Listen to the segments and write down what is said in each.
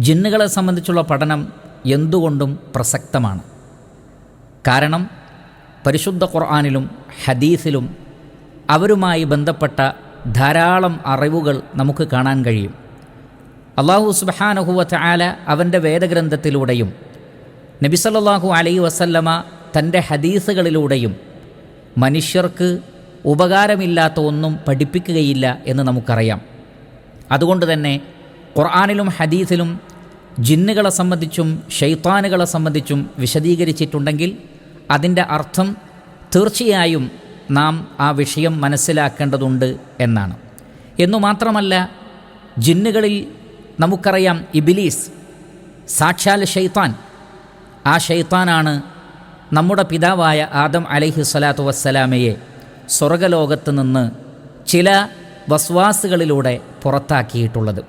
ജിന്നുകളെ സംബന്ധിച്ചുള്ള പഠനം എന്തുകൊണ്ടും പ്രസക്തമാണ്. കാരണം പരിശുദ്ധ ഖുർആനിലും ഹദീസിലും അവരുമായി ബന്ധപ്പെട്ട ധാരാളം അറിവുകൾ നമുക്ക് കാണാൻ കഴിയും. അല്ലാഹു സുബ്ഹാനഹു വ തആല അവൻ്റെ വേദഗ്രന്ഥത്തിലൂടെയും നബി സല്ലല്ലാഹു അലൈഹി വസല്ലമ തൻ്റെ ഹദീസുകളിലൂടെയും മനുഷ്യർക്ക് ഉപകാരമില്ലാത്ത ഒന്നും പഠിപ്പിക്കുകയില്ല എന്ന് നമുക്കറിയാം. അതുകൊണ്ട് തന്നെ ഖുർആനിലും ഹദീസിലും ജിന്നുകളെ സംബന്ധിച്ചും ശൈത്താനുകളെ സംബന്ധിച്ചും വിശദീകരിച്ചിട്ടുണ്ടെങ്കിൽ അതിൻ്റെ അർത്ഥം തീർച്ചയായും നാം ആ വിഷയം മനസ്സിലാക്കേണ്ടതുണ്ട് എന്നാണ്. എന്നു മാത്രമല്ല, ജിന്നുകളിൽ നമുക്കറിയാം ഇബ്ലീസ്, സാക്ഷാൽ ശൈത്താൻ. ആ ശൈത്താനാണ് നമ്മുടെ പിതാവായ ആദം അലൈഹിസ്സലാത്തു വസ്സലാമയെ സ്വർഗലോകത്ത് നിന്ന് ചില വസ്വാസുകളിലൂടെ പുറത്താക്കിയിട്ടുള്ളത്.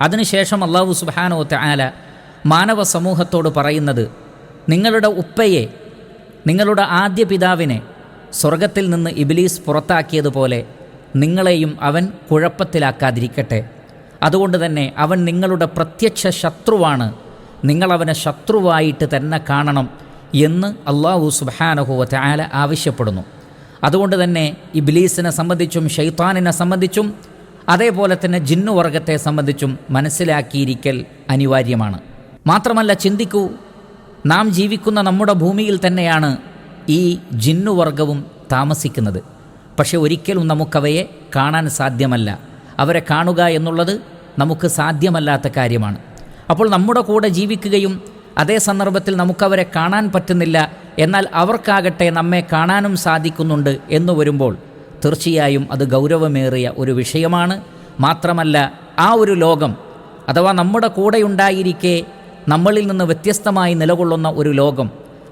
അതിനുശേഷം അല്ലാഹു സുബ്ഹാനഹു വ തആല മാനവ സമൂഹത്തോട് പറയുന്നത്, നിങ്ങളുടെ ഉപ്പയെ, നിങ്ങളുടെ ആദ്യ പിതാവിനെ സ്വർഗത്തിൽ നിന്ന് ഇബ്ലീസ് പുറത്താക്കിയതുപോലെ നിങ്ങളെയും അവൻ കുഴപ്പത്തിലാക്കാതിരിക്കട്ടെ. അതുകൊണ്ട് തന്നെ അവൻ നിങ്ങളുടെ പ്രത്യക്ഷ ശത്രുവാണ്, നിങ്ങളവനെ ശത്രുവായിട്ട് തന്നെ കാണണം എന്ന് അല്ലാഹു സുബ്ഹാനഹു വ തആല ആവശ്യപ്പെടുന്നു. അതുകൊണ്ട് തന്നെ ഇബ്ലീസിനെ സംബന്ധിച്ചും ശൈത്താനിനെ സംബന്ധിച്ചും അതേപോലെ തന്നെ ജിന്നുവർഗത്തെ സംബന്ധിച്ചും മനസ്സിലാക്കിയിരിക്കൽ അനിവാര്യമാണ്. മാത്രമല്ല, ചിന്തിക്കൂ, നാം ജീവിക്കുന്ന നമ്മുടെ ഭൂമിയിൽ തന്നെയാണ് ഈ ജിന്നുവർഗവും താമസിക്കുന്നത്. പക്ഷെ ഒരിക്കലും നമുക്കവയെ കാണാൻ സാധ്യമല്ല. അവരെ കാണുക എന്നുള്ളത് നമുക്ക് സാധ്യമല്ലാത്ത കാര്യമാണ്. അപ്പോൾ നമ്മുടെ കൂടെ ജീവിക്കുകയും അതേ സന്ദർഭത്തിൽ നമുക്കവരെ കാണാൻ പറ്റുന്നില്ല, എന്നാൽ അവർക്കാകട്ടെ നമ്മെ കാണാനും സാധിക്കുന്നുണ്ട് എന്ന് വരുമ്പോൾ തീർച്ചയായും അത് ഗൗരവമേറിയ ഒരു വിഷയമാണ്. മാത്രമല്ല, ആ ഒരു ലോകം അഥവാ നമ്മുടെ കൂടെയുണ്ടായിരിക്കെ നമ്മളിൽ നിന്ന് വ്യത്യസ്തമായി നിലകൊള്ളുന്ന ഒരു ലോകം,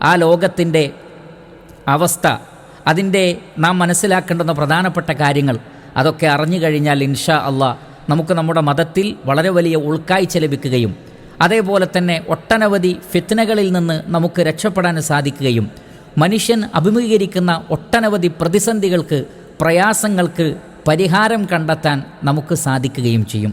ആ ലോകത്തിൻ്റെ അവസ്ഥ, അതിൻ്റെ നാം മനസ്സിലാക്കേണ്ടുന്ന പ്രധാനപ്പെട്ട കാര്യങ്ങൾ അതൊക്കെ അറിഞ്ഞു കഴിഞ്ഞാൽ ഇൻഷാ അള്ളാഹ് നമുക്ക് നമ്മുടെ മതത്തിൽ വളരെ വലിയ ഉൾക്കാഴ്ച ലഭിക്കുകയും അതേപോലെ തന്നെ ഒട്ടനവധി ഫിത്നകളിൽ നിന്ന് നമുക്ക് രക്ഷപ്പെടാൻ സാധിക്കുകയും മനുഷ്യൻ അഭിമുഖീകരിക്കുന്ന ഒട്ടനവധി പ്രതിസന്ധികൾക്ക്, പ്രയാസങ്ങൾക്ക് പരിഹാരം കണ്ടെത്താൻ നമുക്ക് സാധിക്കുകയും ചെയ്യും.